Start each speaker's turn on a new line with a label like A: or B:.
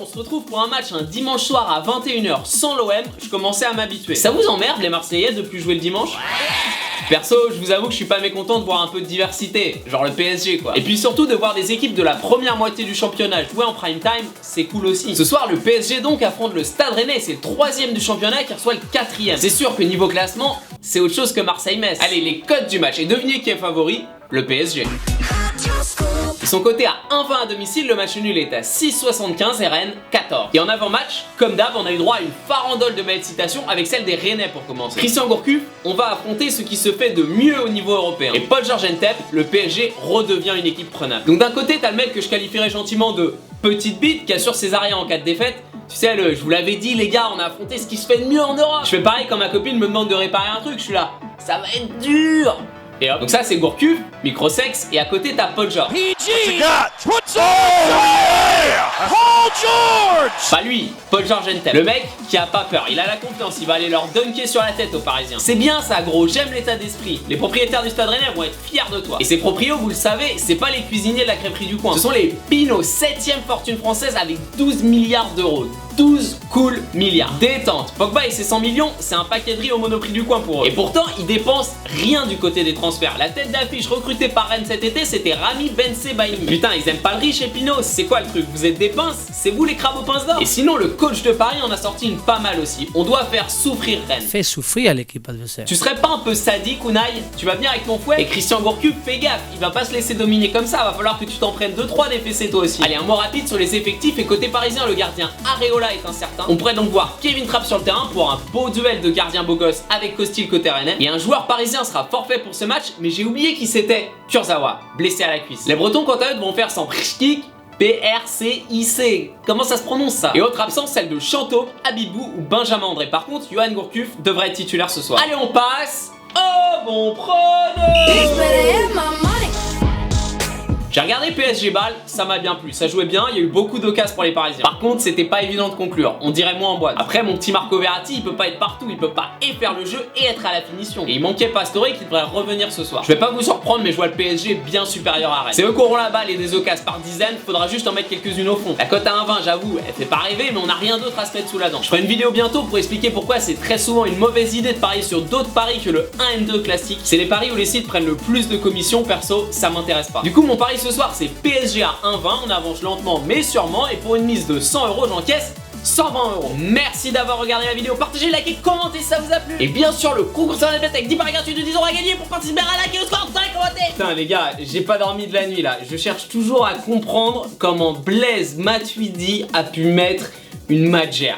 A: on se retrouve pour un match un dimanche soir à 21h sans l'OM, je commençais à m'habituer. Ça vous emmerde les Marseillais de plus jouer le dimanche? Perso, je vous avoue que je suis pas mécontent de voir un peu de diversité, genre le PSG quoi. Et puis surtout de voir des équipes de la première moitié du championnat jouer en prime time, c'est cool aussi. Ce soir, le PSG donc affronte le Stade Rennais, c'est le 3ème du championnat qui reçoit le 4ème. C'est sûr que niveau classement, c'est autre chose que Marseille-Metz. Allez, les cotes du match, et devinez qui est favori? Le PSG. Ils sont cotés à 1,20 à domicile, le match nul est à 6,75 et Rennes 14. Et en avant-match, comme d'hab, on a eu droit à une farandole de belles citations avec celle des Rennais pour commencer. Christian Gourcuff, on va affronter ce qui se fait de mieux au niveau européen. Et Paul-Georges Ntep, le PSG redevient une équipe prenable. Donc d'un côté, t'as le mec que je qualifierais gentiment de petite bite qui assure ses arrières en cas de défaite. Tu sais, je vous l'avais dit les gars, on a affronté ce qui se fait de mieux en Europe. Je fais pareil quand ma copine me demande de réparer un truc, je suis là, ça va être dur. Et hop. Donc ça c'est Gourcuff, micro-sexe, et à côté t'as Paul George. Pas lui, Paul-Georges Ntep. Le mec qui a pas peur, il a la confiance, il va aller leur dunker sur la tête aux Parisiens. C'est bien ça gros, j'aime l'état d'esprit. Les propriétaires du Stade Rennais vont être fiers de toi. Et ces proprios, vous le savez, c'est pas les cuisiniers de la crêperie du coin. Ce sont les Pinot, 7ème fortune française avec 12 milliards d'euros. 12 cool milliards. Détente. Pogba et ses 100 millions, c'est un paquet de riz au monoprix du coin pour eux. Et pourtant, ils dépensent rien du côté des transferts. La tête d'affiche recrutée par Rennes cet été, c'était Rami Bensebaini. Putain, ils aiment pas le riz chez Pinot. C'est quoi le truc? Vous êtes des pinces? C'est vous les crabes aux pinces d'or? Et sinon, le coach de Paris en a sorti une pas mal aussi. On doit faire souffrir Rennes.
B: Fais souffrir l'équipe adversaire.
A: Tu serais pas un peu sadique, Unai? Tu vas venir avec ton fouet? Et Christian Gourcuff, fais gaffe, il va pas se laisser dominer comme ça. Va falloir que tu t'en prennes 2-3 des fessées toi aussi. Allez, un mot rapide sur les effectifs. Et côté parisien, le gardien Areola est incertain. On pourrait donc voir Kevin Trapp sur le terrain pour un beau duel de gardiens beau gosse avec Costil côté Rennais. Et un joueur parisien sera forfait pour ce match, mais j'ai oublié qui c'était. Kurzawa, blessé à la cuisse. Les Bretons quant à eux vont faire sans Prchkik, PRCIC. Comment ça se prononce ça? Et autre absence, celle de Chanto, Abibou ou Benjamin André. Par contre, Johan Gourcuff devrait être titulaire ce soir. Allez, on passe au bon prono. J'ai regardé PSG Ball, ça m'a bien plu, ça jouait bien, il y a eu beaucoup d'occasions pour les Parisiens. Par contre, c'était pas évident de conclure, on dirait moins en boîte. Après, mon petit Marco Verratti, il peut pas être partout, il peut pas et faire le jeu et être à la finition. Et il manquait Pastore qui devrait revenir ce soir. Je vais pas vous surprendre, mais je vois le PSG bien supérieur à Rennes. C'est eux qui auront la balle et des occasions par dizaines, faudra juste en mettre quelques-unes au fond. La cote à 1,20, j'avoue, elle fait pas rêver, mais on a rien d'autre à se mettre sous la dent. Je ferai une vidéo bientôt pour expliquer pourquoi c'est très souvent une mauvaise idée de parier sur d'autres paris que le 1M2 classique. C'est les paris où les sites prennent le plus de commissions, perso, ça m'intéresse pas. Du coup, mon pari ce soir, c'est PSG à 1,20, on avance lentement mais sûrement, et pour une mise de 100 €, j'encaisse 120 €. Merci d'avoir regardé la vidéo, partagez, likez, commentez si ça vous a plu. Et bien sûr, le concours sur la bête avec 10 paris gratuits de 10 € à gagner pour participer à liker au score, commenter. Putain les gars, j'ai pas dormi de la nuit là. Je cherche toujours à comprendre comment Blaise Matuidi a pu mettre une Magère.